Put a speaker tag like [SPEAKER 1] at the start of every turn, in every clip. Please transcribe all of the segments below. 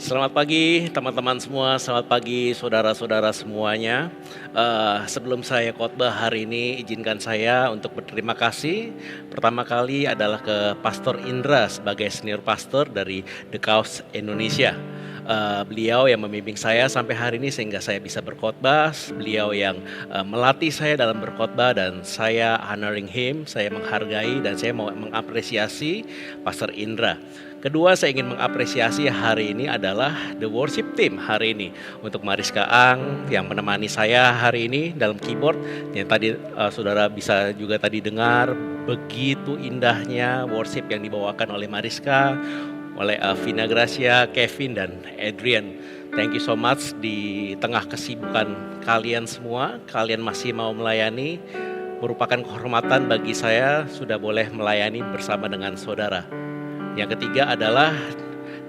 [SPEAKER 1] Selamat pagi teman-teman semua, selamat pagi saudara-saudara semuanya. Sebelum saya khotbah hari ini, izinkan saya untuk berterima kasih. Pertama kali adalah ke Pastor Indra sebagai senior pastor dari The Cause Indonesia. Beliau yang membimbing saya sampai hari ini sehingga saya bisa berkhotbah. Beliau yang melatih saya dalam berkhotbah dan saya honoring him, saya menghargai dan saya mau mengapresiasi Pastor Indra. Kedua, saya ingin mengapresiasi hari ini adalah the worship team hari ini. Untuk Mariska Ang yang menemani saya hari ini dalam keyboard. Yang tadi saudara bisa juga tadi dengar begitu indahnya worship yang dibawakan oleh Mariska, oleh Vina Gracia, Kevin dan Adrian. Thank you so much di tengah kesibukan kalian semua. Kalian masih mau melayani. Merupakan kehormatan bagi saya sudah boleh melayani bersama dengan saudara. Yang ketiga adalah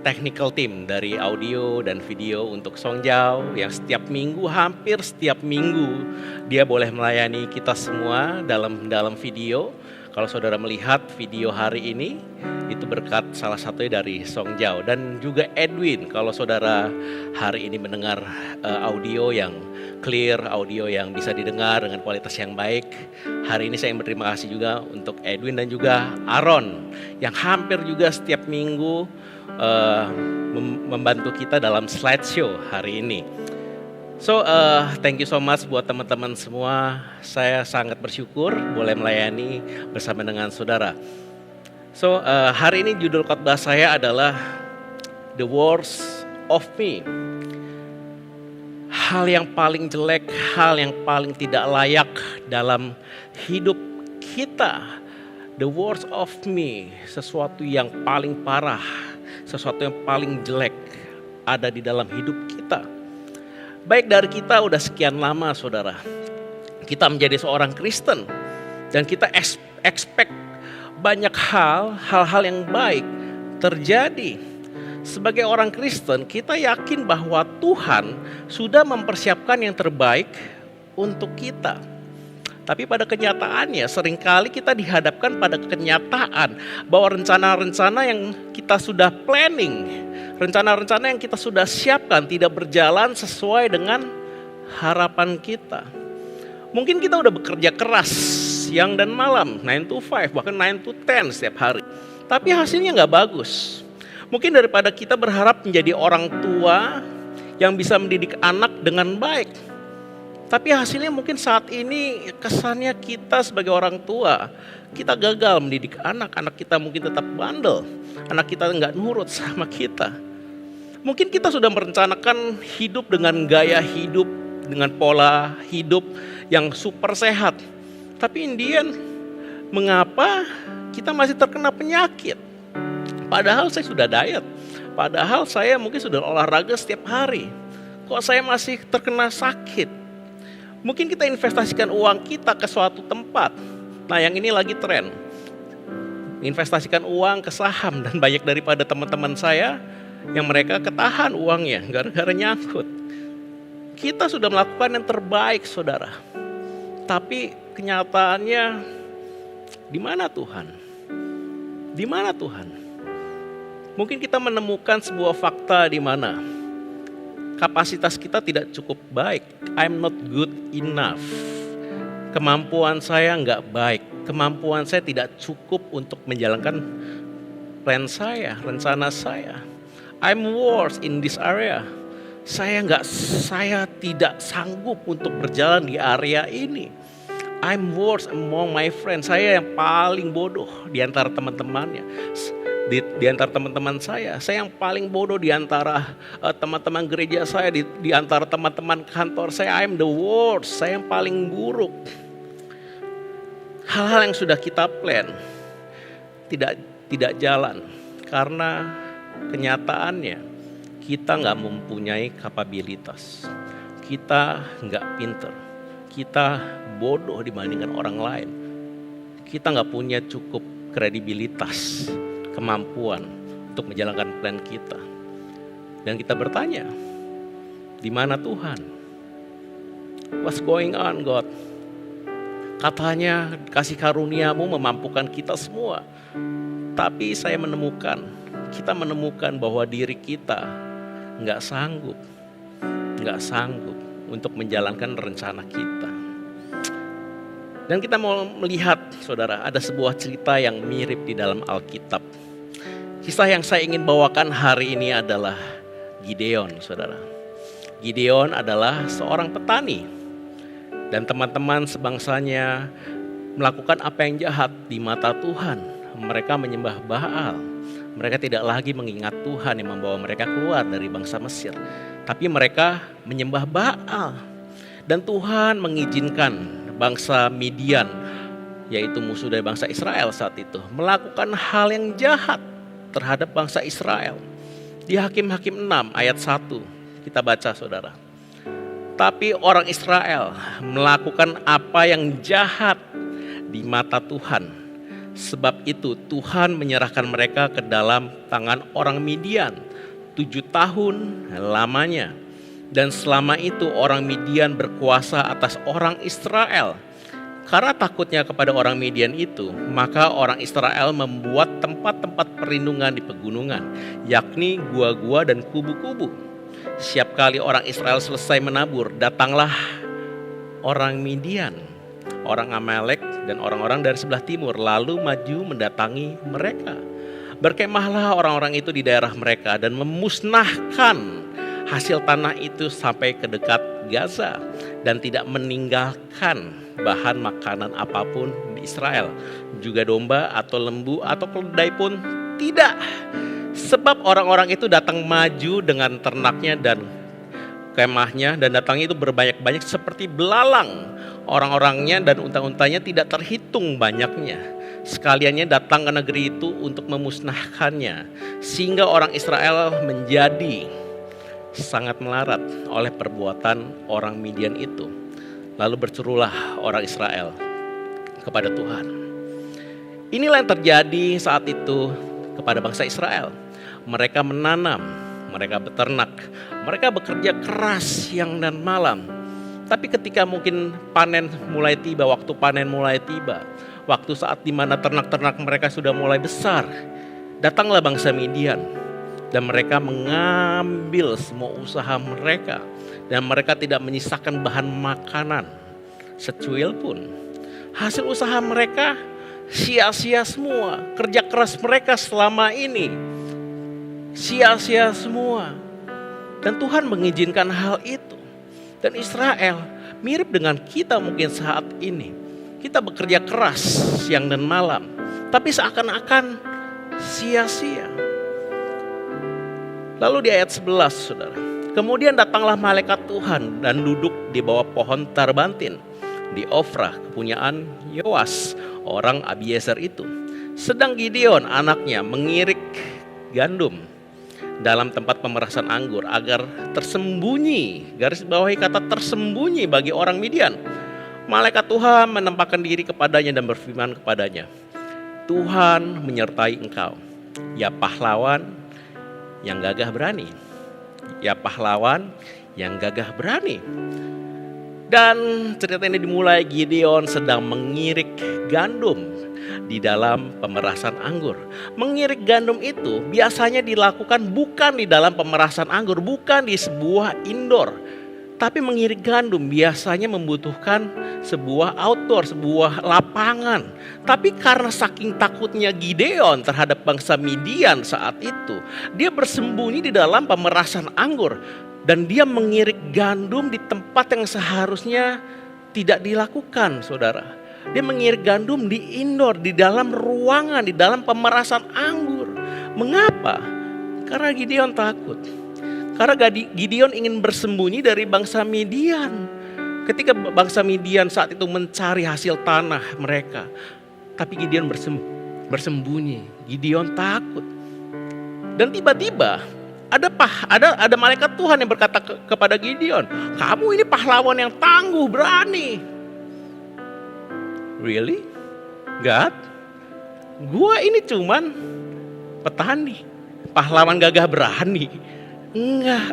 [SPEAKER 1] technical team dari audio dan video untuk Songjao yang setiap minggu, hampir setiap minggu dia boleh melayani kita semua dalam video. Kalau saudara melihat video hari ini, itu berkat salah satunya dari Songjao dan juga Edwin. Kalau saudara hari ini mendengar audio yang clear, audio yang bisa didengar dengan kualitas yang baik. Hari ini saya berterima kasih juga untuk Edwin dan juga Aaron yang hampir juga setiap minggu membantu kita dalam slideshow hari ini. So, thank you so much buat teman-teman semua. Saya sangat bersyukur boleh melayani bersama dengan saudara. So, hari ini judul khotbah saya adalah The Worst of Me. Hal yang paling jelek, hal yang paling tidak layak dalam hidup kita. The worst of me, sesuatu yang paling parah, sesuatu yang paling jelek ada di dalam hidup kita. Baik dari kita udah sekian lama saudara, kita menjadi seorang Kristen dan kita expect banyak hal-hal yang baik terjadi. Sebagai orang Kristen, kita yakin bahwa Tuhan sudah mempersiapkan yang terbaik untuk kita. Tapi pada kenyataannya seringkali kita dihadapkan pada kenyataan bahwa rencana-rencana yang kita sudah planning, rencana-rencana yang kita sudah siapkan tidak berjalan sesuai dengan harapan kita. Mungkin kita udah bekerja keras siang dan malam, 9 to 5, bahkan 9 to 10 setiap hari. Tapi hasilnya gak bagus. Mungkin daripada kita berharap menjadi orang tua yang bisa mendidik anak dengan baik. Tapi hasilnya mungkin saat ini kesannya kita sebagai orang tua, kita gagal mendidik anak kita mungkin tetap bandel, anak kita nggak nurut sama kita. Mungkin kita sudah merencanakan hidup dengan gaya hidup, dengan pola hidup yang super sehat. Tapi Indian, mengapa kita masih terkena penyakit? Padahal saya sudah diet, padahal saya mungkin sudah olahraga setiap hari. Kok saya masih terkena sakit? Mungkin kita investasikan uang kita ke suatu tempat. Nah yang ini lagi tren. Investasikan uang ke saham dan banyak daripada teman-teman saya yang mereka ketahan uangnya gara-gara nyangkut. Kita sudah melakukan yang terbaik saudara. Tapi kenyataannya di mana Tuhan? Di mana Tuhan? Mungkin kita menemukan sebuah fakta di mana kapasitas kita tidak cukup baik. I'm not good enough. Kemampuan saya nggak baik. Kemampuan saya tidak cukup untuk menjalankan plan saya, rencana saya. I'm worse in this area. Saya tidak sanggup untuk berjalan di area ini. I'm worse among my friends. Saya yang paling bodoh di antara teman-temannya. Di antara teman-teman saya yang paling bodoh di antara teman-teman gereja saya, di antara teman-teman kantor saya, I'm the worst, saya yang paling buruk. Hal-hal yang sudah kita plan tidak jalan karena kenyataannya kita nggak mempunyai kapabilitas, kita nggak pinter, kita bodoh dibandingkan orang lain, kita nggak punya cukup kredibilitas, kemampuan untuk menjalankan plan kita. Dan kita bertanya, di mana Tuhan? What's going on God? Katanya kasih karuniamu memampukan kita semua. Tapi kita menemukan bahwa diri kita nggak sanggup untuk menjalankan rencana kita. Dan kita mau melihat, saudara, ada sebuah cerita yang mirip di dalam Alkitab. Kisah yang saya ingin bawakan hari ini adalah Gideon, saudara. Gideon adalah seorang petani. Dan teman-teman sebangsanya melakukan apa yang jahat di mata Tuhan. Mereka menyembah Baal. Mereka tidak lagi mengingat Tuhan yang membawa mereka keluar dari bangsa Mesir. Tapi mereka menyembah Baal. Dan Tuhan mengizinkan bangsa Midian, yaitu musuh dari bangsa Israel saat itu, melakukan hal yang jahat terhadap bangsa Israel. Di Hakim-Hakim 6 ayat 1 kita baca, saudara. Tapi orang Israel melakukan apa yang jahat di mata Tuhan. Sebab itu Tuhan menyerahkan mereka ke dalam tangan orang Midian 7 tahun lamanya. Dan selama itu orang Midian berkuasa atas orang Israel. Karena takutnya kepada orang Midian itu, maka orang Israel membuat tempat-tempat perlindungan di pegunungan, yakni gua-gua dan kubu-kubu. Setiap kali orang Israel selesai menabur, datanglah orang Midian, orang Amalek dan orang-orang dari sebelah timur, lalu maju mendatangi mereka. Berkemahlah orang-orang itu di daerah mereka dan memusnahkan hasil tanah itu sampai ke dekat Gaza dan tidak meninggalkan bahan makanan apapun di Israel. Juga domba atau lembu atau keledai pun tidak. Sebab orang-orang itu datang maju dengan ternaknya dan kemahnya, dan datangnya itu berbanyak-banyak seperti belalang. Orang-orangnya dan unta-untanya tidak terhitung banyaknya. Sekaliannya datang ke negeri itu untuk memusnahkannya. Sehingga orang Israel menjadi sangat melarat oleh perbuatan orang Midian itu. Lalu berserulah orang Israel kepada Tuhan. Inilah yang terjadi saat itu kepada bangsa Israel. Mereka menanam, mereka beternak, mereka bekerja keras siang dan malam. Tapi ketika mungkin panen mulai tiba, waktu panen mulai tiba, waktu saat dimana ternak-ternak mereka sudah mulai besar, datanglah bangsa Midian. Dan mereka mengambil semua usaha mereka. Dan mereka tidak menyisakan bahan makanan secuil pun. Hasil usaha mereka sia-sia semua. Kerja keras mereka selama ini sia-sia semua. Dan Tuhan mengizinkan hal itu. Dan Israel mirip dengan kita mungkin saat ini. Kita bekerja keras siang dan malam, tapi seakan-akan sia-sia. Lalu di ayat 11, saudara. Kemudian datanglah malaikat Tuhan dan duduk di bawah pohon tarbantin di Ofrah, kepunyaan Yoas, orang Abiezer itu. Sedang Gideon anaknya mengirik gandum dalam tempat pemerasan anggur agar tersembunyi, garis bawahi kata tersembunyi bagi orang Midian. Malaikat Tuhan menampakkan diri kepadanya dan berfirman kepadanya, Tuhan menyertai engkau, ya pahlawan yang gagah berani. Ya pahlawan yang gagah berani. Dan cerita ini dimulai Gideon sedang mengirik gandum di dalam pemerasan anggur. Mengirik gandum itu biasanya dilakukan bukan di dalam pemerasan anggur, bukan di sebuah indoor. Tapi mengirik gandum biasanya membutuhkan sebuah outdoor, sebuah lapangan. Tapi karena saking takutnya Gideon terhadap bangsa Midian saat itu, dia bersembunyi di dalam pemerasan anggur. Dan dia mengirik gandum di tempat yang seharusnya tidak dilakukan, saudara. Dia mengirik gandum di indoor, di dalam ruangan, di dalam pemerasan anggur. Mengapa? Karena Gideon takut. Karena Gideon ingin bersembunyi dari bangsa Midian. Ketika bangsa Midian saat itu mencari hasil tanah mereka. Tapi Gideon bersembunyi. Gideon takut. Dan tiba-tiba ada malaikat Tuhan yang berkata kepada Gideon, kamu ini pahlawan yang tangguh, berani. Really? God? Gua ini cuman petani. Pahlawan gagah berani. Enggak,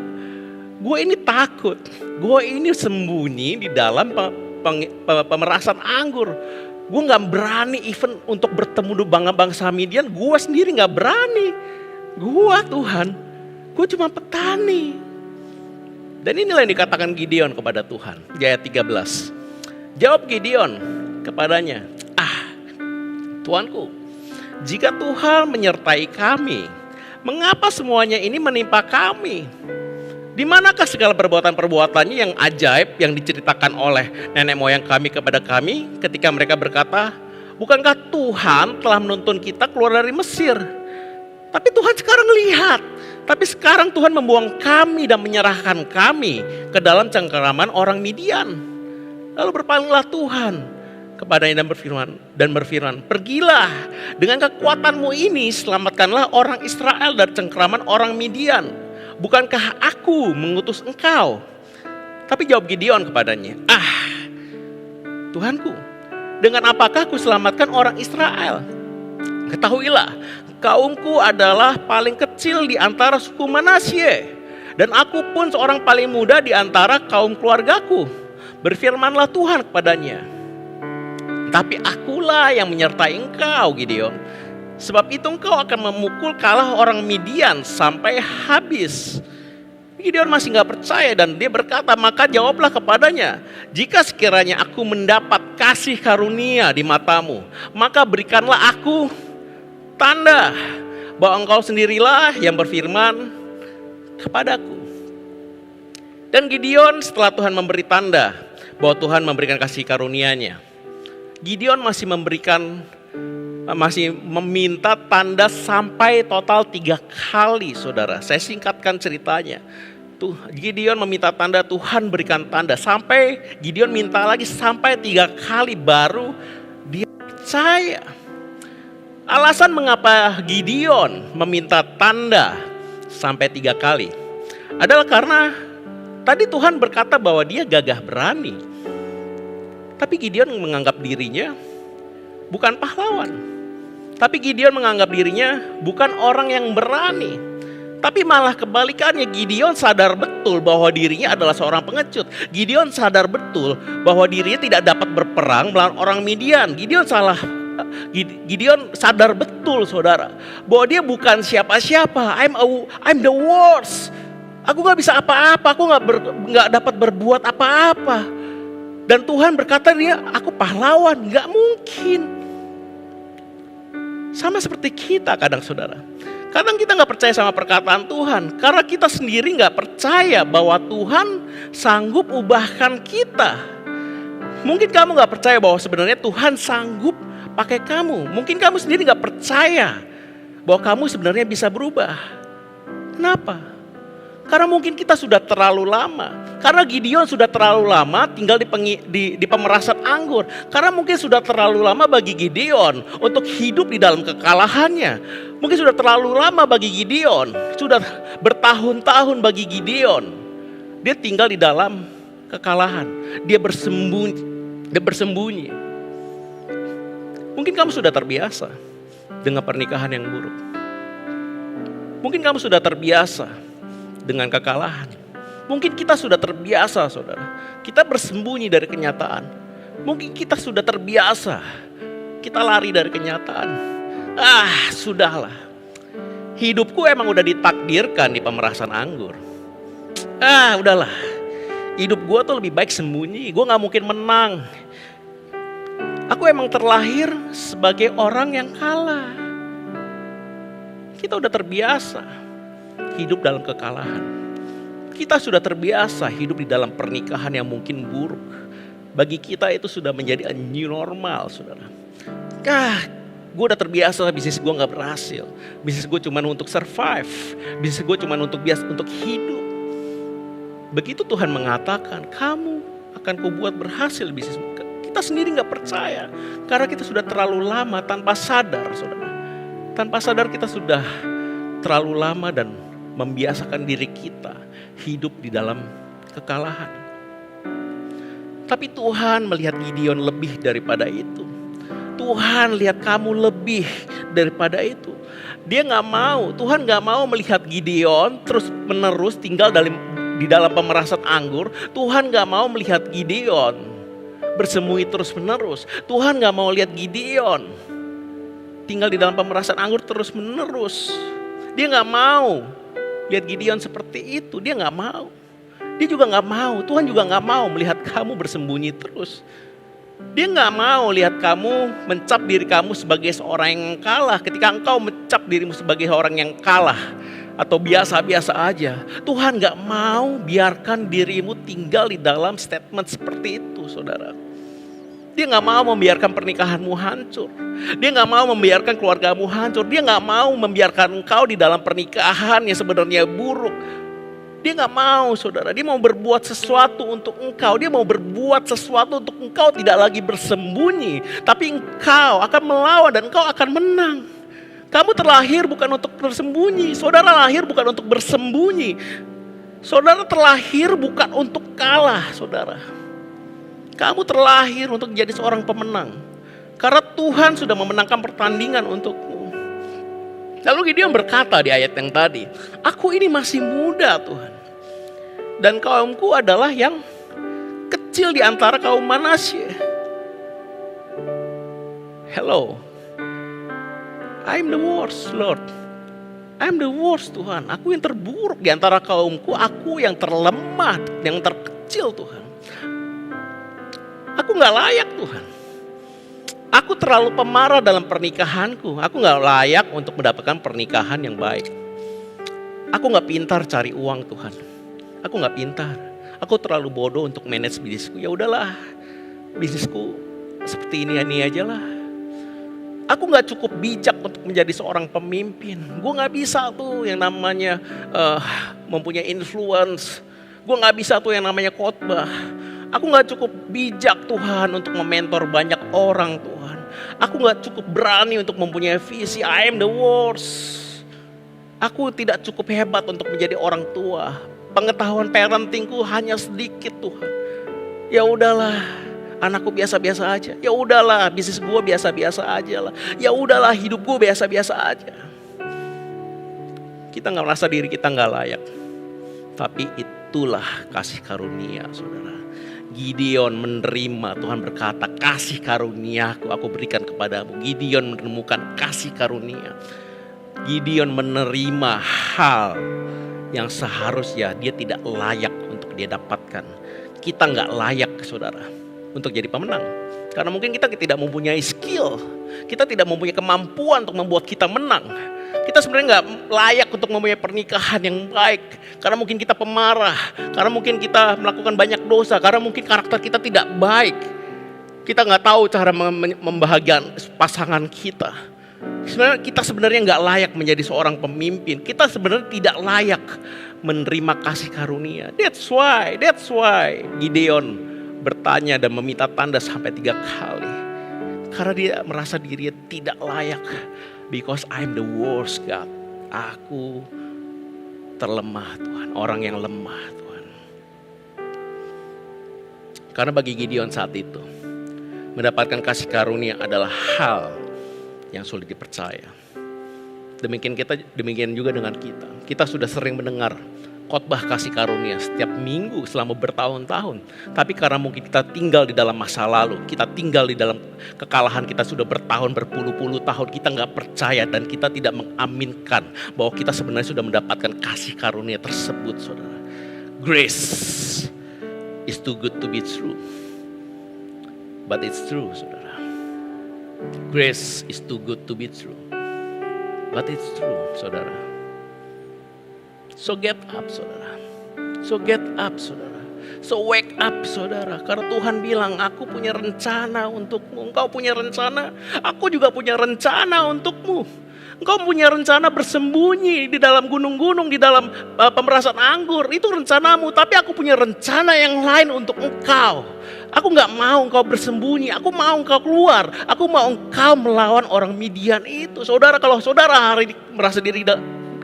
[SPEAKER 1] gue ini takut. Gue ini sembunyi di dalam pemerasan anggur. Gue gak berani even untuk bertemu dengan bangsa Midian. Gue sendiri gak berani. Gue Tuhan Gue cuma petani. Dan inilah yang dikatakan Gideon kepada Tuhan. Di ayat 13. Jawab Gideon kepadanya, Tuanku, jika Tuhan menyertai kami, mengapa semuanya ini menimpa kami? Di manakah segala perbuatan-perbuatannya yang ajaib yang diceritakan oleh nenek moyang kami kepada kami ketika mereka berkata, bukankah Tuhan telah menuntun kita keluar dari Mesir? Tapi Tuhan sekarang lihat, tapi sekarang Tuhan membuang kami dan menyerahkan kami ke dalam cengkeraman orang Midian. Lalu berpalinglah Tuhan kepadanya dan berfirman, pergilah dengan kekuatanmu ini, selamatkanlah orang Israel dari cengkeraman orang Midian. Bukankah aku mengutus engkau? Tapi jawab Gideon kepadanya, Tuhanku, dengan apakah aku selamatkan orang Israel? Ketahuilah, kaumku adalah paling kecil di antara suku Manasye, dan aku pun seorang paling muda di antara kaum keluargaku. Berfirmanlah Tuhan kepadanya, tapi akulah yang menyertai engkau, Gideon. Sebab itu engkau akan memukul kalah orang Midian sampai habis. Gideon masih gak percaya dan dia berkata, maka jawablah kepadanya, jika sekiranya aku mendapat kasih karunia di matamu, maka berikanlah aku tanda bahwa engkau sendirilah yang berfirman kepadaku. Dan Gideon setelah Tuhan memberi tanda bahwa Tuhan memberikan kasih karunia-Nya, Gideon masih meminta tanda sampai total 3 kali, saudara. Saya singkatkan ceritanya. Gideon meminta tanda, Tuhan berikan tanda. Sampai Gideon minta lagi sampai 3 kali baru dia percaya. Alasan mengapa Gideon meminta tanda sampai 3 kali adalah karena tadi Tuhan berkata bahwa dia gagah berani. Tapi Gideon menganggap dirinya bukan pahlawan. Tapi Gideon menganggap dirinya bukan orang yang berani. Tapi malah kebalikannya, Gideon sadar betul bahwa dirinya adalah seorang pengecut. Gideon sadar betul bahwa dirinya tidak dapat berperang melawan orang Midian. Gideon sadar betul, saudara, bahwa dia bukan siapa-siapa. I'm the worst. Aku gak bisa apa-apa. Aku gak dapat berbuat apa-apa. Dan Tuhan berkata dia, aku pahlawan. Gak mungkin. Sama seperti kita kadang, saudara. Kadang kita gak percaya sama perkataan Tuhan. Karena kita sendiri gak percaya bahwa Tuhan sanggup ubahkan kita. Mungkin kamu gak percaya bahwa sebenarnya Tuhan sanggup pakai kamu. Mungkin kamu sendiri gak percaya bahwa kamu sebenarnya bisa berubah. Kenapa? Karena mungkin kita sudah terlalu lama. Karena Gideon sudah terlalu lama tinggal di pemerasan anggur. Karena mungkin sudah terlalu lama bagi Gideon untuk hidup di dalam kekalahannya. Mungkin sudah terlalu lama bagi Gideon. Sudah bertahun-tahun bagi Gideon. Dia tinggal di dalam kekalahan. Dia bersembunyi. Mungkin kamu sudah terbiasa dengan pernikahan yang buruk. Mungkin kamu sudah terbiasa dengan kekalahan. Mungkin kita sudah terbiasa, saudara. Kita bersembunyi dari kenyataan. Mungkin kita sudah terbiasa. Kita lari dari kenyataan. Sudahlah. Hidupku emang udah ditakdirkan di pemerasan anggur. Udahlah. Hidup gue tuh lebih baik sembunyi. Gue gak mungkin menang. Aku emang terlahir sebagai orang yang kalah. Kita udah terbiasa hidup dalam kekalahan. Kita sudah terbiasa hidup di dalam pernikahan yang mungkin buruk. Bagi kita itu sudah menjadi a new normal, saudara. Gue udah terbiasa bisnis gue gak berhasil. Bisnis gue cuma untuk survive. Bisnis gue cuma untuk hidup. Begitu Tuhan mengatakan, kamu akan kubuat berhasil bisnis. Kita sendiri gak percaya. Karena kita sudah terlalu lama tanpa sadar, saudara. Tanpa sadar kita sudah terlalu lama dan membiasakan diri kita hidup di dalam kekalahan. Tapi Tuhan melihat Gideon lebih daripada itu. Tuhan lihat kamu lebih daripada itu. Tuhan gak mau melihat Gideon terus menerus tinggal di dalam pemerasan anggur. Tuhan gak mau melihat Gideon bersembunyi terus menerus. Tuhan gak mau lihat Gideon tinggal di dalam pemerasan anggur terus menerus. Dia gak mau Lihat Gideon seperti itu, dia gak mau. Dia juga gak mau, Tuhan juga gak mau melihat kamu bersembunyi terus. Dia gak mau lihat kamu mencap diri kamu sebagai seorang yang kalah. Ketika engkau mencap dirimu sebagai orang yang kalah atau biasa-biasa aja, Tuhan gak mau biarkan dirimu tinggal di dalam statement seperti itu, saudara. Dia gak mau membiarkan pernikahanmu hancur. Dia gak mau membiarkan keluargamu hancur. Dia gak mau membiarkan engkau di dalam pernikahan yang sebenarnya buruk. Dia gak mau, saudara. Dia mau berbuat sesuatu untuk engkau. Dia mau berbuat sesuatu untuk engkau tidak lagi bersembunyi. Tapi engkau akan melawan dan engkau akan menang. Kamu terlahir bukan untuk bersembunyi. Saudara lahir bukan untuk bersembunyi. Saudara terlahir bukan untuk kalah, saudara. Kamu terlahir untuk menjadi seorang pemenang. Karena Tuhan sudah memenangkan pertandingan untukmu. Lalu Gideon berkata di ayat yang tadi, aku ini masih muda Tuhan. Dan kaumku adalah yang kecil di antara kaum Manasye. Hello. I'm the worst, Lord. I'm the worst, Tuhan. Aku yang terburuk di antara kaumku. Aku yang terlemah, yang terkecil, Tuhan. Aku gak layak, Tuhan. Aku terlalu pemarah dalam pernikahanku. Aku gak layak untuk mendapatkan pernikahan yang baik. Aku gak pintar cari uang, Tuhan. Aku gak pintar. Aku terlalu bodoh untuk manage bisnisku. Ya udahlah, bisnisku seperti ini aja lah. Aku gak cukup bijak untuk menjadi seorang pemimpin. Gue gak bisa tuh yang namanya mempunyai influence. Gue gak bisa tuh yang namanya khotbah. Aku gak cukup bijak Tuhan untuk mementor banyak orang Tuhan. Aku gak cukup berani untuk mempunyai visi. I am the worst. Aku tidak cukup hebat untuk menjadi orang tua. Pengetahuan parentingku hanya sedikit Tuhan. Ya udahlah, anakku biasa-biasa aja. Ya udahlah, bisnis gue biasa-biasa aja lah. Ya udahlah, hidup gue biasa-biasa aja. Kita gak merasa diri kita gak layak. Tapi itulah kasih karunia, saudara. Gideon menerima, Tuhan berkata, kasih karuniaku aku berikan kepadamu. Gideon menemukan kasih karunia. Gideon menerima hal yang seharusnya dia tidak layak untuk dia dapatkan. Kita gak layak, saudara, untuk jadi pemenang. Karena mungkin kita tidak mempunyai skill. Kita tidak mempunyai kemampuan untuk membuat kita menang. Kita sebenarnya gak layak untuk mempunyai pernikahan yang baik. Karena mungkin kita pemarah. Karena mungkin kita melakukan banyak dosa. Karena mungkin karakter kita tidak baik. Kita gak tahu cara membahagiakan pasangan kita. Sebenarnya kita gak layak menjadi seorang pemimpin. Kita sebenarnya tidak layak menerima kasih karunia. That's why Gideon bertanya dan meminta tanda sampai 3 kali. Karena dia merasa dirinya tidak layak. Because I'm the worst God. Aku terlemah Tuhan. Orang yang lemah Tuhan. Karena bagi Gideon saat itu, mendapatkan kasih karunia adalah hal yang sulit dipercaya. Demikian juga dengan kita. Kita sudah sering mendengar khotbah kasih karunia setiap minggu selama bertahun-tahun. Tapi karena mungkin kita tinggal di dalam masa lalu, kita tinggal di dalam kekalahan kita sudah bertahun, berpuluh-puluh tahun, kita gak percaya dan kita tidak mengaminkan bahwa kita sebenarnya sudah mendapatkan kasih karunia tersebut, saudara. Grace is too good to be true. But it's true, saudara. Grace is too good to be true. But it's true, saudara. So get up, saudara. So get up, saudara. So wake up, saudara. Karena Tuhan bilang, aku punya rencana untukmu. Engkau punya rencana, aku juga punya rencana untukmu. Engkau punya rencana bersembunyi di dalam gunung-gunung, di dalam pemerasan anggur. Itu rencanamu, tapi aku punya rencana yang lain untuk engkau. Aku gak mau engkau bersembunyi, aku mau engkau keluar. Aku mau engkau melawan orang Midian itu. Saudara, kalau saudara hari ini merasa diri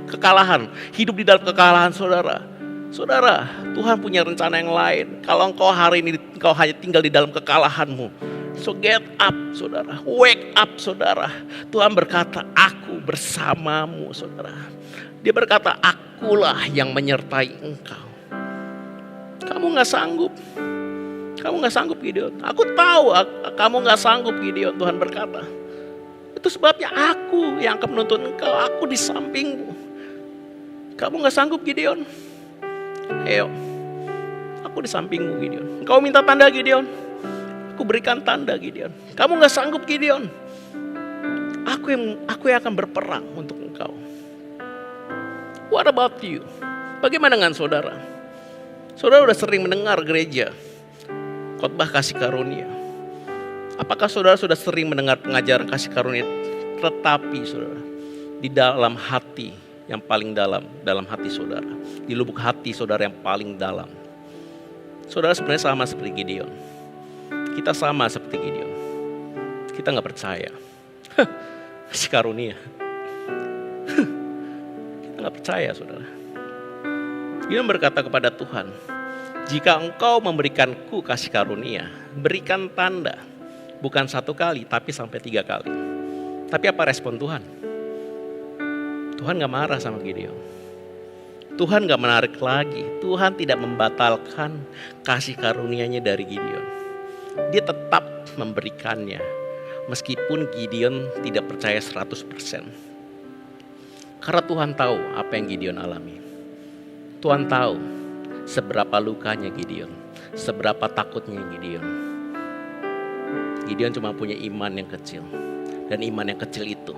[SPEAKER 1] kekalahan, hidup di dalam kekalahan saudara. Saudara, Tuhan punya rencana yang lain. Kalau engkau hari ini engkau hanya tinggal di dalam kekalahanmu, so get up, saudara. Wake up, saudara. Tuhan berkata, aku bersamamu, saudara. Dia berkata, akulah yang menyertai engkau. Kamu gak sanggup. Kamu gak sanggup, Gideon. Aku tahu kamu gak sanggup, Gideon. Tuhan berkata, itu sebabnya aku yang akan menuntun engkau. Aku di sampingmu. Kamu gak sanggup Gideon? Ayo, aku di sampingmu Gideon. Kau minta tanda Gideon, aku berikan tanda Gideon. Kamu gak sanggup Gideon, aku yang akan berperang untuk engkau. What about you? Bagaimana dengan saudara? Saudara sudah sering mendengar gereja khotbah kasih karunia. Apakah saudara sudah sering mendengar pengajaran kasih karunia? Tetapi saudara, di dalam hati yang paling dalam hati saudara, di lubuk hati saudara yang paling dalam, saudara sebenarnya sama seperti Gideon. Kita sama seperti Gideon. Kita gak percaya kasih karunia. Kita gak percaya saudara. Gideon berkata kepada Tuhan, jika engkau memberikanku kasih karunia, berikan tanda. Bukan 1 kali, tapi sampai 3 kali. Tapi apa respon Tuhan? Tuhan gak marah sama Gideon. Tuhan gak menarik lagi. Tuhan tidak membatalkan kasih karunia-Nya dari Gideon. Dia tetap memberikannya. Meskipun Gideon tidak percaya 100%. Karena Tuhan tahu apa yang Gideon alami. Tuhan tahu seberapa lukanya Gideon, seberapa takutnya Gideon. Gideon cuma punya iman yang kecil. Dan iman yang kecil itu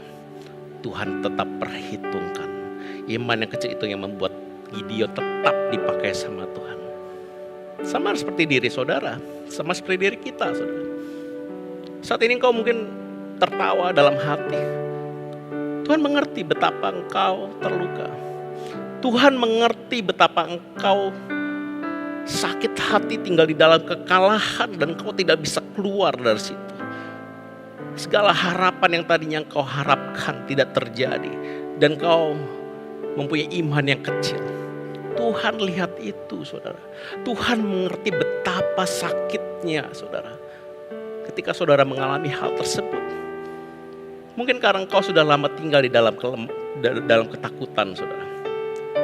[SPEAKER 1] Tuhan tetap perhitungkan. Iman yang kecil itu yang membuat Gideon tetap dipakai sama Tuhan. Sama seperti diri saudara, sama seperti diri kita saudara. Saat ini engkau mungkin tertawa dalam hati. Tuhan mengerti betapa engkau terluka. Tuhan mengerti betapa engkau sakit hati tinggal di dalam kekalahan dan engkau tidak bisa keluar dari situ. Segala harapan yang tadinya engkau harapkan tidak terjadi dan engkau mempunyai iman yang kecil. Tuhan lihat itu saudara. Tuhan mengerti betapa sakitnya saudara. Ketika saudara mengalami hal tersebut. Mungkin karena engkau sudah lama tinggal di dalam ketakutan saudara.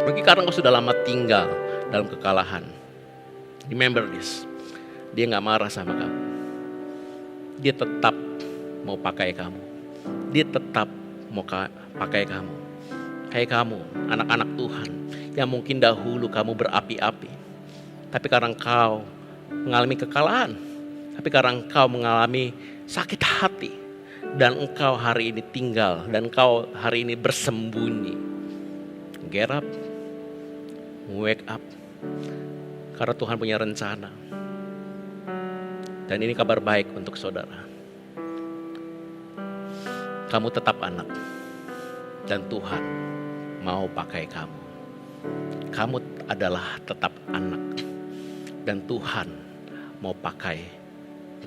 [SPEAKER 1] Mungkin karena engkau sudah lama tinggal dalam kekalahan. Remember this. Dia gak marah sama kamu. Dia tetap mau pakai kamu. Dia tetap mau pakai kamu. Kayak kamu, anak-anak Tuhan. Yang mungkin dahulu kamu berapi-api. Tapi karena engkau mengalami kekalahan. Tapi karena engkau mengalami sakit hati. Dan engkau hari ini tinggal. Dan engkau hari ini bersembunyi. Get up. Wake up. Karena Tuhan punya rencana. Dan ini kabar baik untuk saudara. Kamu tetap anak. Dan Tuhan mau pakai kamu. Kamu adalah tetap anak. Dan Tuhan mau pakai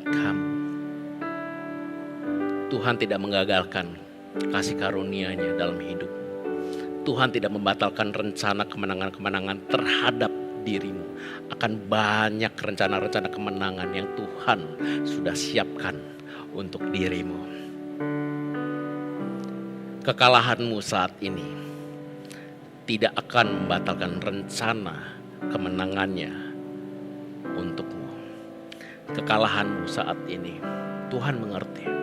[SPEAKER 1] kamu. Tuhan tidak menggagalkan kasih karunia-Nya dalam hidup. Tuhan tidak membatalkan rencana kemenangan-kemenangan terhadap dirimu. Akan banyak rencana-rencana kemenangan yang Tuhan sudah siapkan untuk dirimu. Kekalahanmu saat ini tidak akan membatalkan rencana kemenangannya untukmu. Kekalahanmu saat ini Tuhan mengerti.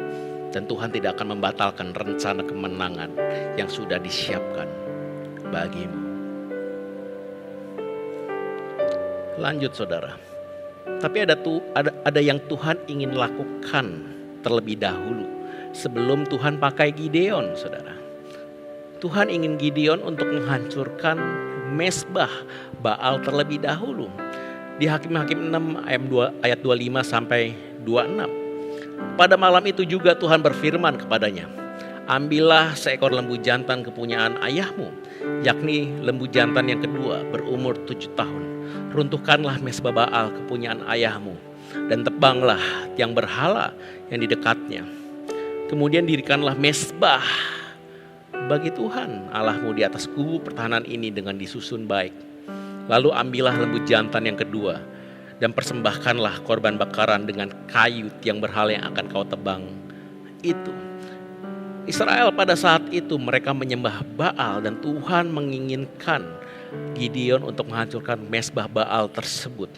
[SPEAKER 1] Dan Tuhan tidak akan membatalkan rencana kemenangan yang sudah disiapkan bagimu. Lanjut saudara. Tapi ada yang Tuhan ingin lakukan terlebih dahulu sebelum Tuhan pakai Gideon saudara. Tuhan ingin Gideon untuk menghancurkan mesbah Baal terlebih dahulu. Di Hakim-Hakim 6 ayat 25 sampai 26. Pada malam itu juga Tuhan berfirman kepadanya, ambillah seekor lembu jantan kepunyaan ayahmu, yakni lembu jantan yang kedua berumur 7 tahun. Runtuhkanlah mesbah Baal kepunyaan ayahmu dan tebanglah tiang berhala yang di dekatnya. Kemudian dirikanlah mesbah bagi Tuhan Allahmu di atas kubu pertahanan ini dengan disusun baik. Lalu ambillah lembu jantan yang kedua dan persembahkanlah korban bakaran dengan kayu tiang berhala yang akan kau tebang itu. Israel pada saat itu mereka menyembah Baal dan Tuhan menginginkan Gideon untuk menghancurkan mesbah Baal tersebut.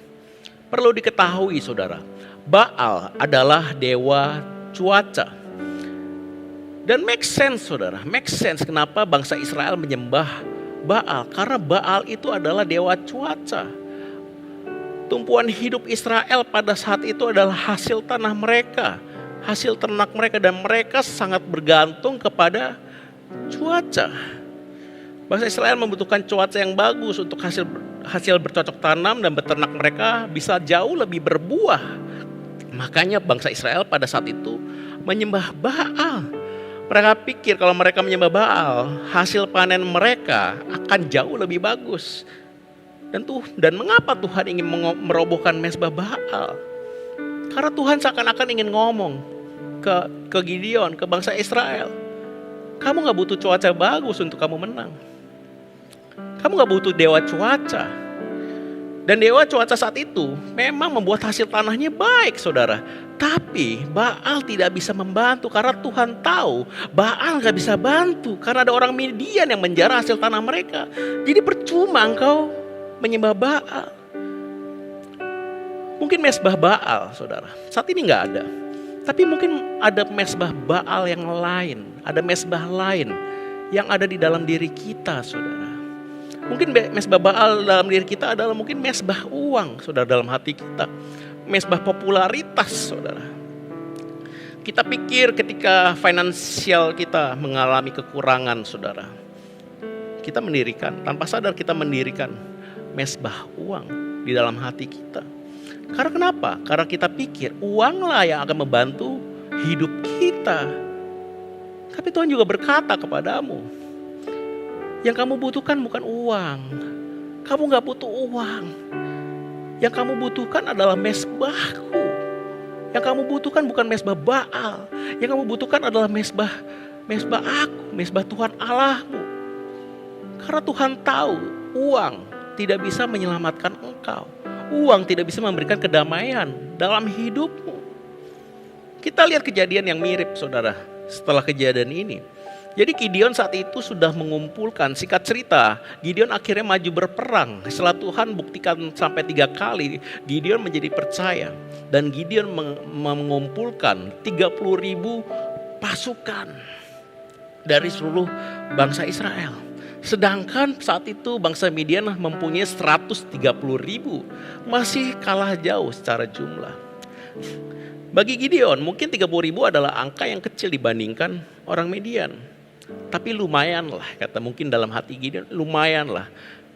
[SPEAKER 1] Perlu diketahui saudara, Baal adalah dewa cuaca. Dan make sense saudara, make sense kenapa bangsa Israel menyembah Baal karena Baal itu adalah dewa cuaca. Tumpuan hidup Israel pada saat itu adalah hasil tanah mereka, hasil ternak mereka, dan mereka sangat bergantung kepada cuaca. Bangsa Israel membutuhkan cuaca yang bagus untuk hasil bercocok tanam, dan beternak mereka bisa jauh lebih berbuah. Makanya bangsa Israel pada saat itu menyembah Baal. Mereka pikir kalau mereka menyembah Baal, hasil panen mereka akan jauh lebih bagus. Dan mengapa Tuhan ingin merobohkan mezbah Baal? Karena Tuhan seakan-akan ingin ngomong ke Gideon, ke bangsa Israel. Kamu gak butuh cuaca bagus untuk kamu menang. Kamu gak butuh dewa cuaca. Dan dewa cuaca saat itu memang membuat hasil tanahnya baik, saudara. Tapi Baal tidak bisa membantu karena Tuhan tahu Baal gak bisa bantu. Karena ada orang Midian yang menjara hasil tanah mereka. Jadi percuma engkau menyembah Baal. Mungkin mezbah Baal, saudara, saat ini gak ada. Tapi mungkin ada mezbah Baal yang lain. Ada mezbah lain yang ada di dalam diri kita, saudara. Mungkin mezbah Baal dalam diri kita adalah mungkin mezbah uang, saudara, dalam hati kita. Mezbah popularitas, saudara. Kita pikir ketika finansial kita mengalami kekurangan, saudara, kita mendirikan, tanpa sadar kita mendirikan mezbah uang di dalam hati kita. Karena kenapa? Karena kita pikir uanglah yang akan membantu hidup kita. Tapi Tuhan juga berkata kepadamu, yang kamu butuhkan bukan uang. Kamu gak butuh uang. Yang kamu butuhkan adalah mezbahku. Yang kamu butuhkan bukan mezbah Baal. Yang kamu butuhkan adalah mezbah aku, mezbah Tuhan Allahmu. Karena Tuhan tahu uang tidak bisa menyelamatkan engkau. Uang tidak bisa memberikan kedamaian dalam hidupmu. Kita lihat kejadian yang mirip, saudara, setelah kejadian ini. Jadi Gideon saat itu sudah mengumpulkan, singkat cerita, Gideon akhirnya maju berperang. Setelah Tuhan buktikan sampai 3 kali, Gideon menjadi percaya. Dan Gideon mengumpulkan 30.000 pasukan dari seluruh bangsa Israel. Sedangkan saat itu bangsa Midian mempunyai 130.000, masih kalah jauh secara jumlah. Bagi Gideon mungkin 30.000 adalah angka yang kecil dibandingkan orang Midian. Tapi lumayan lah, kata mungkin dalam hati Gideon, lumayan lah.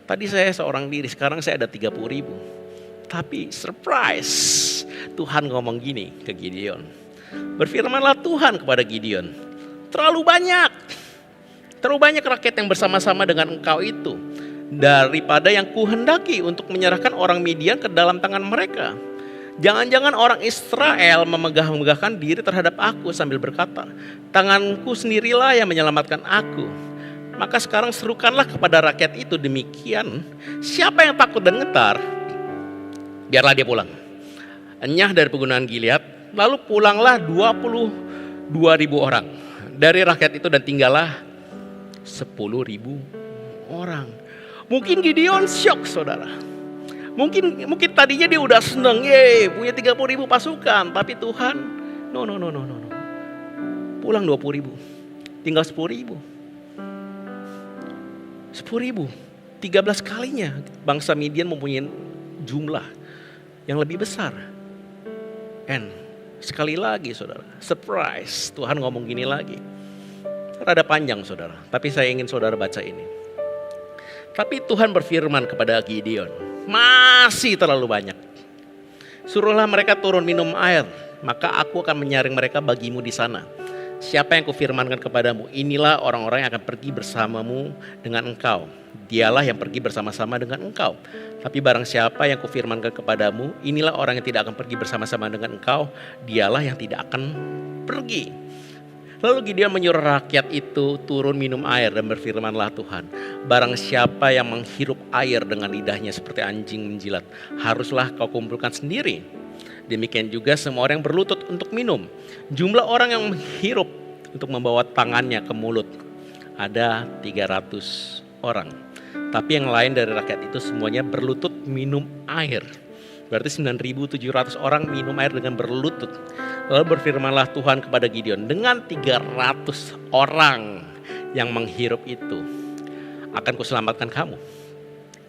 [SPEAKER 1] Tadi saya seorang diri, sekarang saya ada 30.000. Tapi surprise, Tuhan ngomong gini ke Gideon. Berfirmanlah Tuhan kepada Gideon, terlalu banyak rakyat yang bersama-sama dengan engkau itu daripada yang kuhendaki untuk menyerahkan orang Midian ke dalam tangan mereka. Jangan-jangan orang Israel memegah-megahkan diri terhadap aku sambil berkata, tanganku sendirilah yang menyelamatkan aku. Maka sekarang serukanlah kepada rakyat itu demikian, siapa yang takut dan getar, biarlah dia pulang. Enyah dari pegunungan Gilead, lalu pulanglah 22.000 orang dari rakyat itu dan tinggallah 10.000 orang. Mungkin Gideon syok, saudara. Mungkin tadinya dia udah seneng, punya 30.000 pasukan. Tapi Tuhan, no. Pulang 20.000, tinggal 10.000. 10.000, 13 kalinya bangsa Midian mempunyai jumlah yang lebih besar. And sekali lagi, saudara, surprise, Tuhan ngomong gini lagi. Rada panjang, saudara, tapi saya ingin saudara baca ini. Tapi Tuhan berfirman kepada Gideon, masih terlalu banyak. Suruhlah mereka turun minum air, maka aku akan menyaring mereka bagimu di sana. Siapa yang kufirmankan kepadamu, inilah orang-orang yang akan pergi bersamamu dengan engkau. Dialah yang pergi bersama-sama dengan engkau. Tapi barang siapa yang kufirmankan kepadamu, inilah orang yang tidak akan pergi bersama-sama dengan engkau. Dialah yang tidak akan pergi. Lalu Gideon menyuruh rakyat itu turun minum air dan berfirmanlah Tuhan, barang siapa yang menghirup air dengan lidahnya seperti anjing menjilat, haruslah kau kumpulkan sendiri. Demikian juga semua orang yang berlutut untuk minum. Jumlah orang yang menghirup untuk membawa tangannya ke mulut ada 300 orang. Tapi yang lain dari rakyat itu semuanya berlutut minum air. Berarti 9.700 orang minum air dengan berlutut. Lalu berfirmanlah Tuhan kepada Gideon, dengan 300 orang yang menghirup itu, akan kuselamatkan kamu.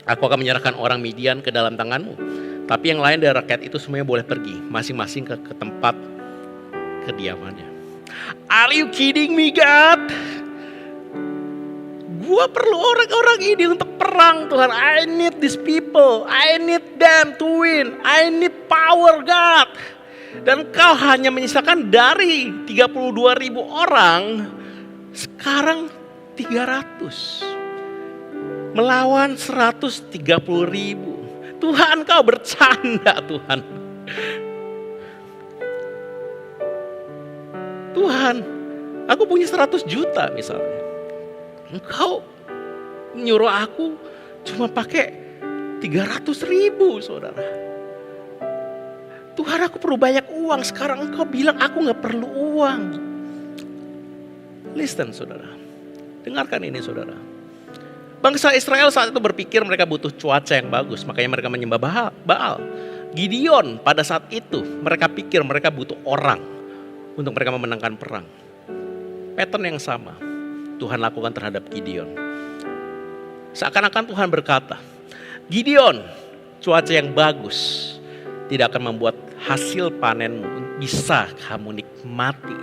[SPEAKER 1] Aku akan menyerahkan orang Midian ke dalam tanganmu. Tapi yang lain dari rakyat itu semuanya boleh pergi, masing-masing ke tempat kediamannya. Are you kidding me, God? Gua perlu orang-orang ini untuk perang, Tuhan. I need these people. I need them to win. I need power, God. Dan Kau hanya menyisakan dari 32.000 orang, sekarang 300. Melawan 130.000. Tuhan, Kau bercanda, Tuhan. Tuhan, aku punya 100 juta misalnya. Engkau nyuruh aku cuma pakai 300.000, saudara. Tuhan, aku perlu banyak uang. Sekarang Engkau bilang aku gak perlu uang. Listen, saudara. Dengarkan ini, saudara. Bangsa Israel saat itu berpikir mereka butuh cuaca yang bagus. Makanya mereka menyembah Baal. Gideon pada saat itu mereka pikir mereka butuh orang untuk mereka memenangkan perang. Pattern yang sama Tuhan lakukan terhadap Gideon. Seakan-akan Tuhan berkata, Gideon, cuaca yang bagus tidak akan membuat hasil panenmu bisa kamu nikmati.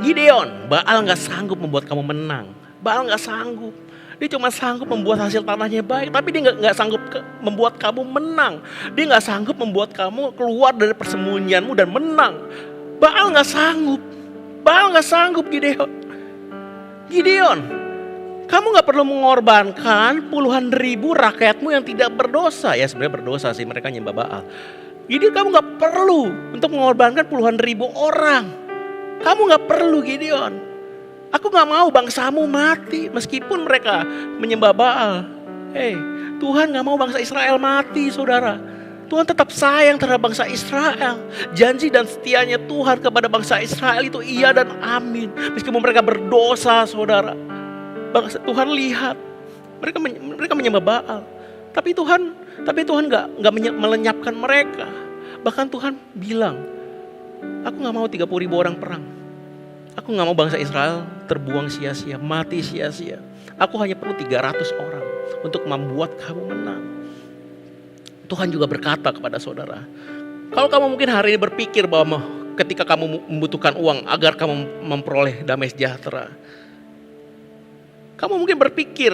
[SPEAKER 1] Gideon, Baal gak sanggup membuat kamu menang. Baal gak sanggup. Dia cuma sanggup membuat hasil tanahnya baik, tapi dia gak sanggup membuat kamu menang. Dia gak sanggup membuat kamu keluar dari persembunyianmu dan menang. Baal gak sanggup. Baal gak sanggup, Gideon. Gideon, kamu gak perlu mengorbankan puluhan ribu rakyatmu yang tidak berdosa. Ya sebenarnya berdosa sih, mereka nyembah Baal. Gideon, kamu gak perlu untuk mengorbankan puluhan ribu orang. Kamu gak perlu, Gideon. Aku gak mau bangsamu mati meskipun mereka menyembah Baal. Tuhan gak mau bangsa Israel mati, saudara. Tuhan tetap sayang terhadap bangsa Israel. Janji dan setianya Tuhan kepada bangsa Israel itu iya dan amin. Meskipun mereka berdosa, saudara. Tuhan lihat mereka menyembah Baal. Tapi Tuhan nggak melenyapkan mereka. Bahkan Tuhan bilang, aku nggak mau 30.000 orang perang. Aku nggak mau bangsa Israel terbuang sia-sia, mati sia-sia. Aku hanya perlu 300 orang untuk membuat kamu menang. Tuhan juga berkata kepada saudara, kalau kamu mungkin hari ini berpikir bahwa ketika kamu membutuhkan uang agar kamu memperoleh damai sejahtera, kamu mungkin berpikir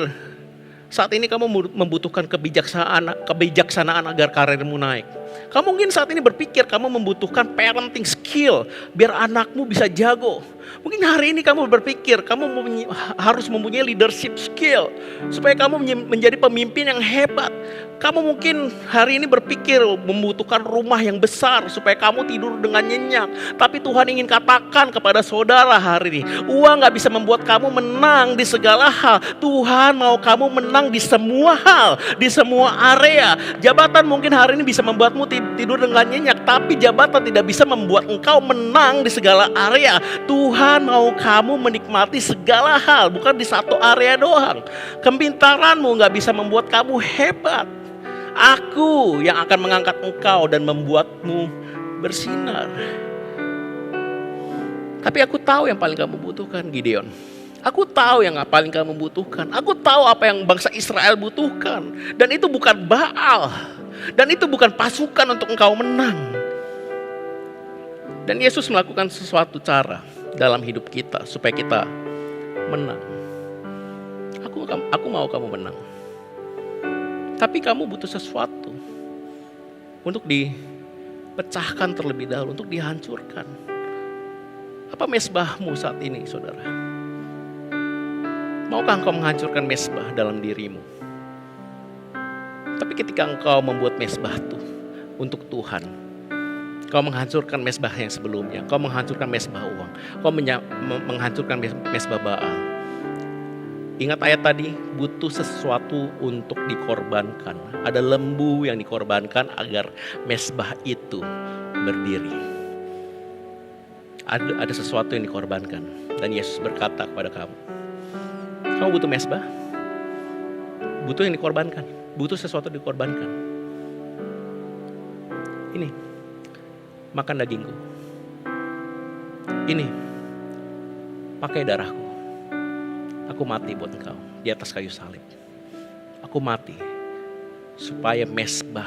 [SPEAKER 1] saat ini kamu membutuhkan kebijaksanaan agar karirmu naik. Kamu mungkin saat ini berpikir kamu membutuhkan parenting skill biar anakmu bisa jago. Mungkin hari ini kamu berpikir kamu harus mempunyai leadership skill supaya kamu menjadi pemimpin yang hebat. Kamu mungkin hari ini berpikir membutuhkan rumah yang besar supaya kamu tidur dengan nyenyak. Tapi Tuhan ingin katakan kepada saudara hari ini, uang gak bisa membuat kamu menang di segala hal. Tuhan mau kamu menang di semua hal, di semua area. Jabatan mungkin hari ini bisa membuatmu tidur dengan nyenyak, tapi jabatan tidak bisa membuat engkau menang di segala area. Tuhan mau kamu menikmati segala hal, bukan di satu area doang. Kepintaranmu gak bisa membuat kamu hebat. Aku yang akan mengangkat engkau dan membuatmu bersinar. Tapi aku tahu yang paling kamu butuhkan, Gideon. Aku tahu yang paling kamu butuhkan. Aku tahu apa yang bangsa Israel butuhkan. Dan itu bukan Baal. Dan itu bukan pasukan untuk engkau menang. Dan Yesus melakukan sesuatu cara dalam hidup kita supaya kita menang. Aku mau kamu menang. Tapi kamu butuh sesuatu untuk dipecahkan terlebih dahulu, untuk dihancurkan. Apa mesbahmu saat ini, saudara? Maukah engkau menghancurkan mesbah dalam dirimu? Tapi ketika engkau membuat mesbah itu untuk Tuhan, kau menghancurkan mesbah yang sebelumnya, kau menghancurkan mesbah uang, kau menghancurkan mesbah Baal. Ingat ayat tadi, butuh sesuatu untuk dikorbankan. Ada lembu yang dikorbankan agar mesbah itu berdiri. Ada sesuatu yang dikorbankan. Dan Yesus berkata kepada kamu, kamu butuh mesbah? Butuh yang dikorbankan. Butuh sesuatu dikorbankan. Ini, makan dagingku. Ini, pakai darahku. Aku mati buat engkau. di atas kayu salib. Aku mati supaya mesbah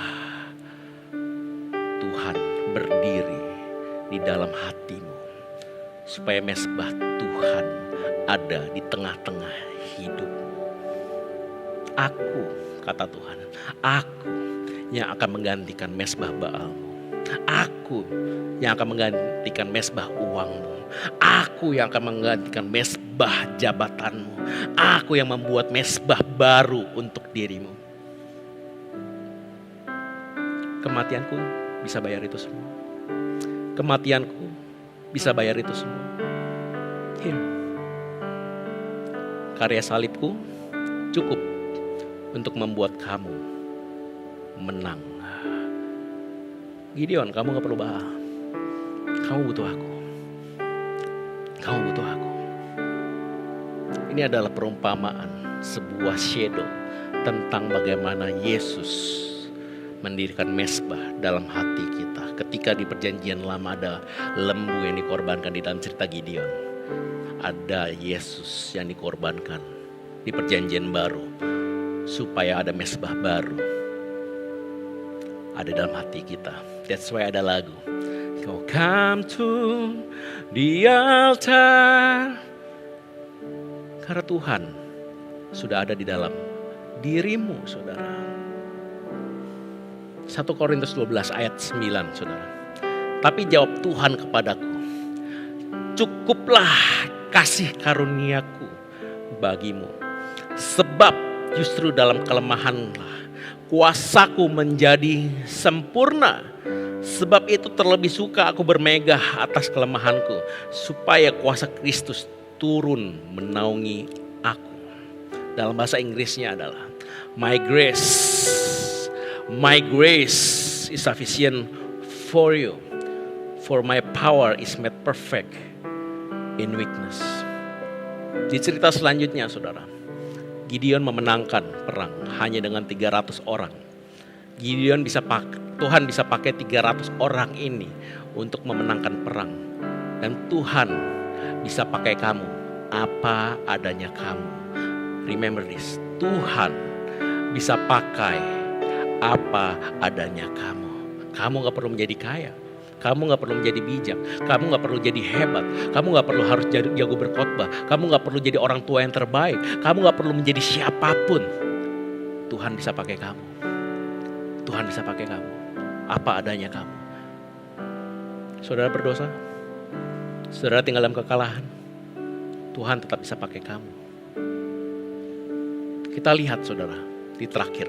[SPEAKER 1] Tuhan berdiri di dalam hatimu. Supaya mesbah Tuhan ada di tengah-tengah hidupmu. Aku, kata Tuhan, aku yang akan menggantikan mesbah Baalmu. Aku yang akan menggantikan mesbah uangmu. Aku yang akan menggantikan mesbah jabatanmu. Aku yang membuat mesbah baru untuk dirimu. Kematianku bisa bayar itu semua. Kematianku bisa bayar itu semua. Here. Karya salibku cukup untuk membuat kamu menang. Gideon, kamu gak perlu Baal. Kamu butuh aku. Kamu butuh aku. Ini adalah perumpamaan, sebuah shadow tentang bagaimana Yesus mendirikan mesbah dalam hati kita. Ketika di perjanjian lama ada lembu yang dikorbankan di dalam cerita Gideon. Ada Yesus yang dikorbankan di perjanjian baru. Supaya ada mesbah baru. Ada dalam hati kita. That's why ada lagu. Go come to the altar. Karena Tuhan sudah ada di dalam dirimu, saudara. 1 Korintus 12 ayat 9, saudara. Tapi jawab Tuhan kepadaku, cukuplah kasih karuniaku bagimu. Sebab justru dalam kelemahanlah kuasaku menjadi sempurna. Sebab itu terlebih suka aku bermegah atas kelemahanku, supaya kuasa Kristus turun menaungi aku. Dalam bahasa Inggrisnya adalah my grace is sufficient for you, for my power is made perfect in weakness. Di cerita selanjutnya, saudara, Gideon memenangkan perang hanya dengan 300 orang. Tuhan bisa pakai 300 orang ini untuk memenangkan perang. Dan Tuhan bisa pakai kamu apa adanya kamu. Remember this, Tuhan bisa pakai apa adanya kamu. Kamu gak perlu menjadi kaya. Kamu gak perlu menjadi bijak. Kamu gak perlu jadi hebat. Kamu gak perlu harus jago berkhotbah. Kamu gak perlu jadi orang tua yang terbaik. Kamu gak perlu menjadi siapapun. Tuhan bisa pakai kamu. Tuhan bisa pakai kamu. Apa adanya kamu. Saudara berdosa. Saudara tinggal dalam kekalahan. Tuhan tetap bisa pakai kamu. Kita lihat, saudara, di terakhir.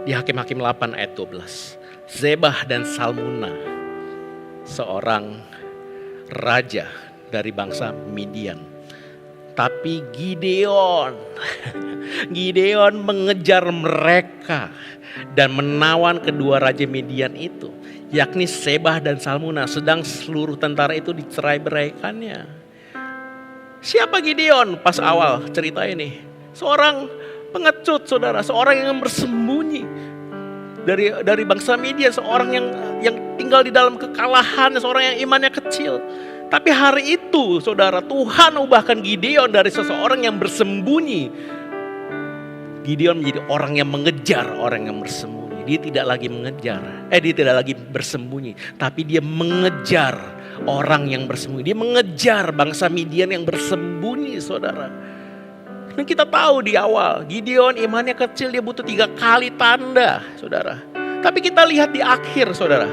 [SPEAKER 1] Di Hakim-Hakim 8 ayat 12. Zebah dan Salmuna, seorang raja dari bangsa Midian. Tapi Gideon mengejar mereka dan menawan kedua raja Midian itu, yakni Zebah dan Salmuna, sedang seluruh tentara itu dicerai-beraikannya. Siapa Gideon pas awal cerita ini? Seorang pengecut, saudara, seorang yang bersembunyi dari bangsa Midian, seorang yang tinggal di dalam kekalahan, seorang yang imannya kecil. Tapi hari itu, saudara, Tuhan ubahkan Gideon dari seseorang yang bersembunyi. Gideon menjadi orang yang mengejar orang yang bersembunyi. Dia tidak lagi dia tidak lagi bersembunyi, tapi dia mengejar orang yang bersembunyi. Dia mengejar bangsa Midian yang bersembunyi, saudara. Dan kita tahu di awal, Gideon imannya kecil, dia butuh 3 kali tanda, saudara. Tapi kita lihat di akhir, saudara.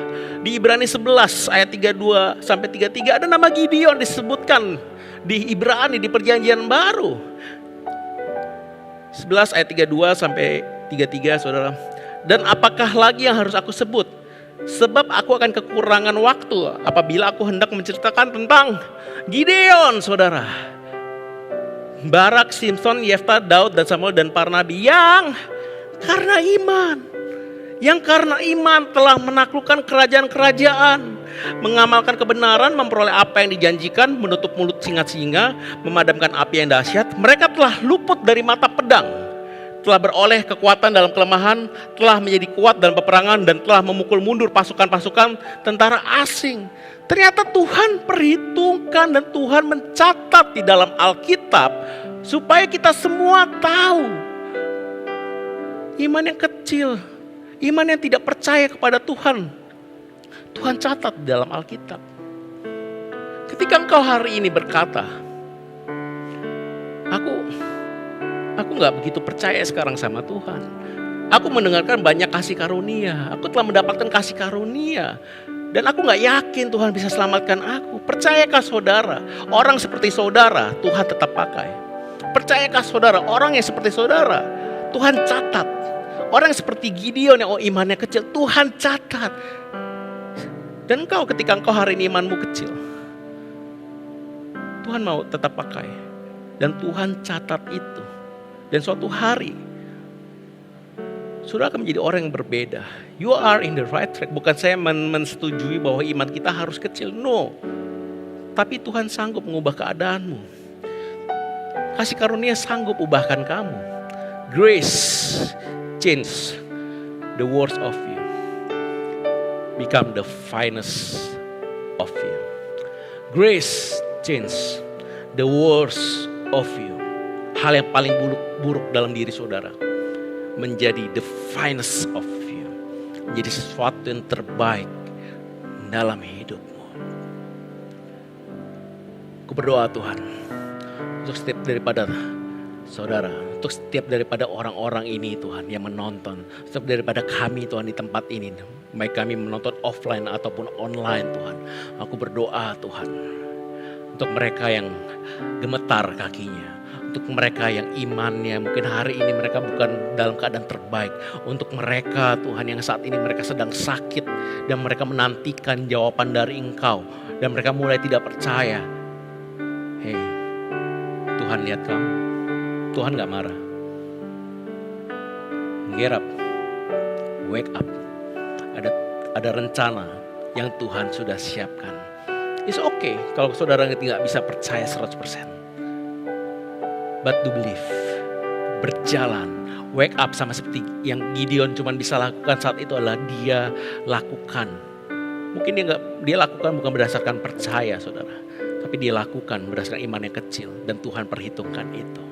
[SPEAKER 1] Di Ibrani 11 ayat 32 sampai 33 ada nama Gideon disebutkan di Ibrani di perjanjian baru. 11 ayat 32 sampai 33, saudara. Dan apakah lagi yang harus aku sebut? Sebab aku akan kekurangan waktu apabila aku hendak menceritakan tentang Gideon, saudara. Barak, Simson, Yefta, Daud, dan Samuel, dan para nabi yang karena iman telah menaklukkan kerajaan-kerajaan, mengamalkan kebenaran, memperoleh apa yang dijanjikan, menutup mulut singa-singa, memadamkan api yang dahsyat. Mereka telah luput dari mata pedang, telah beroleh kekuatan dalam kelemahan, telah menjadi kuat dalam peperangan, dan telah memukul mundur pasukan-pasukan tentara asing. Ternyata Tuhan perhitungkan dan Tuhan mencatat di dalam Alkitab Supaya kita semua tahu iman yang kecil, iman yang tidak percaya kepada Tuhan. Tuhan catat di dalam Alkitab. Ketika engkau hari ini berkata, aku gak begitu percaya sekarang sama Tuhan. Aku mendengarkan banyak kasih karunia. Aku telah mendapatkan kasih karunia. Dan aku gak yakin Tuhan bisa selamatkan aku. Percayakah saudara, orang seperti saudara Tuhan tetap pakai? Percayakah saudara, orang yang seperti saudara Tuhan catat? Orang yang seperti Gideon yang imannya kecil, Tuhan catat. Dan engkau ketika engkau hari ini imanmu kecil, Tuhan mau tetap pakai. Dan Tuhan catat itu. Dan suatu hari saudara akan menjadi orang yang berbeda. You are in the right track. Bukan saya mensetujui bahwa iman kita harus kecil. No. Tapi Tuhan sanggup mengubah keadaanmu. Kasih karunia sanggup ubahkan kamu. Grace change the worst of you. Become the finest of you. Grace change the worst of you. Hal yang paling buruk dalam diri saudara menjadi the finest of you. Menjadi sesuatu yang terbaik dalam hidupmu. Aku berdoa Tuhan untuk setiap daripada saudara, untuk setiap daripada orang-orang ini Tuhan yang menonton, setiap daripada kami Tuhan di tempat ini, baik kami menonton offline ataupun online Tuhan. Aku berdoa Tuhan untuk mereka yang gemetar kakinya, untuk mereka yang imannya mungkin hari ini mereka bukan dalam keadaan terbaik. Untuk mereka Tuhan yang saat ini mereka sedang sakit dan mereka menantikan jawaban dari Engkau. Dan mereka mulai tidak percaya. Hei, Tuhan lihat kamu. Tuhan gak marah. Get up. Wake up. Ada rencana yang Tuhan sudah siapkan. It's okay kalau saudara tidak bisa percaya 100%. But do believe. Berjalan. Wake up sama seperti yang Gideon cuma bisa lakukan saat itu adalah dia lakukan. Mungkin dia lakukan bukan berdasarkan percaya saudara. Tapi dia lakukan berdasarkan iman yang kecil. Dan Tuhan perhitungkan itu.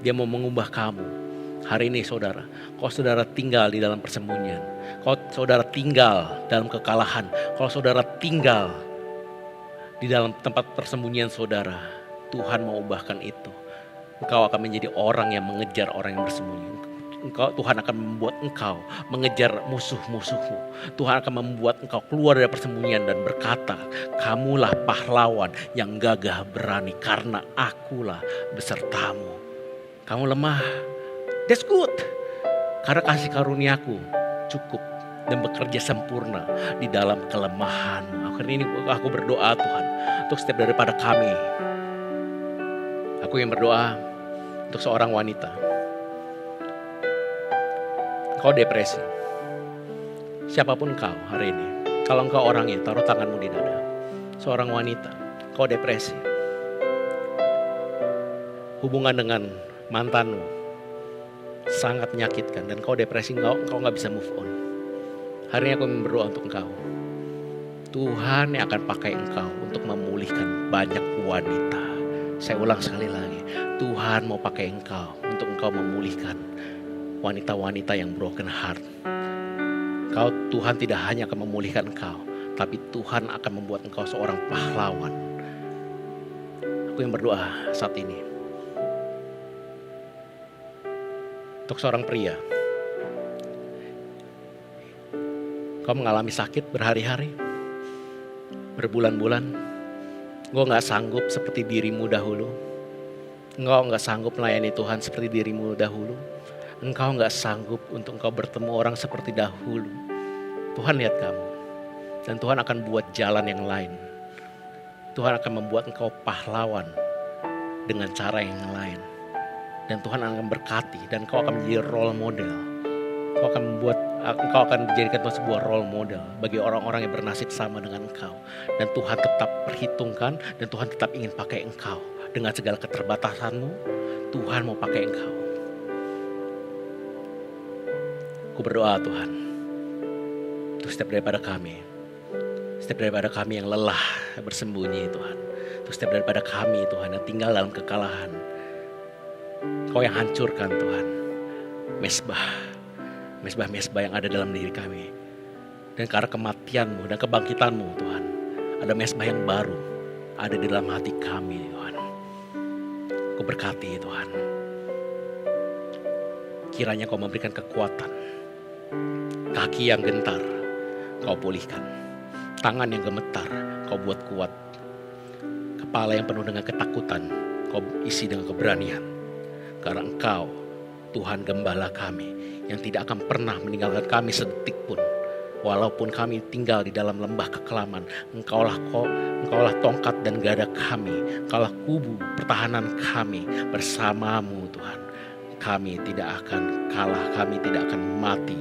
[SPEAKER 1] Dia mau mengubah kamu. Hari ini saudara. Kalau saudara tinggal di dalam persembunyian. Kalau saudara tinggal dalam kekalahan. Kalau saudara tinggal di dalam tempat persembunyian saudara. Tuhan mau ubahkan itu. Engkau akan menjadi orang yang mengejar orang yang bersembunyi. Tuhan akan membuat engkau mengejar musuh-musuhmu. Tuhan akan membuat engkau keluar dari persembunyian dan berkata, kamulah pahlawan yang gagah berani karena akulah besertamu. Kamu lemah, that's good. Karena kasih karuniaku cukup dan bekerja sempurna di dalam kelemahanmu. Akhirnya ini aku berdoa Tuhan untuk setiap daripada kami. Aku yang berdoa untuk seorang wanita. Kau depresi. Siapapun kau hari ini. Kalau engkau orangnya, taruh tanganmu di dada. Seorang wanita, kau depresi. Hubungan dengan mantanmu sangat menyakitkan. Dan kau depresi, engkau gak bisa move on. Hari ini aku berdoa untuk engkau. Tuhan yang akan pakai engkau untuk memulihkan banyak wanita. Saya ulang sekali lagi. Tuhan mau pakai engkau untuk engkau memulihkan wanita-wanita yang broken heart. Tuhan tidak hanya akan memulihkan engkau, tapi Tuhan akan membuat engkau seorang pahlawan. Aku yang berdoa saat ini. Untuk seorang pria. Kau mengalami sakit berhari-hari, berbulan-bulan. Engkau gak sanggup seperti dirimu dahulu. Engkau gak sanggup melayani Tuhan seperti dirimu dahulu. Engkau gak sanggup untuk engkau bertemu orang seperti dahulu. Tuhan lihat kamu. Dan Tuhan akan buat jalan yang lain. Tuhan akan membuat engkau pahlawan dengan cara yang lain. Dan Tuhan akan berkati dan engkau akan menjadi role model. Engkau akan dijadikan sebuah role model bagi orang-orang yang bernasib sama dengan engkau. Dan Tuhan tetap perhitungkan dan Tuhan tetap ingin pakai engkau. Dengan segala keterbatasanmu, Tuhan mau pakai engkau. Aku berdoa Tuhan, untuk setiap daripada kami yang lelah bersembunyi Tuhan, untuk setiap daripada kami Tuhan yang tinggal dalam kekalahan, Engkau yang hancurkan Tuhan mesbah yang ada dalam diri kami. Dan karena kematian-Mu dan kebangkitan-Mu Tuhan, ada mesbah yang baru ada di dalam hati kami Tuhan. Kau berkati Tuhan. Kiranya Kau memberikan kekuatan. Kaki yang gentar Kau pulihkan. Tangan yang gemetar Kau buat kuat. Kepala yang penuh dengan ketakutan Kau isi dengan keberanian. Karena Engkau Tuhan Gembala kami yang tidak akan pernah meninggalkan kami sedetik pun. Walaupun kami tinggal di dalam lembah kekelaman, Engkaulah tongkat dan gada kami. Engkaulah kubu pertahanan kami. Bersama-Mu Tuhan, kami tidak akan kalah, kami tidak akan mati.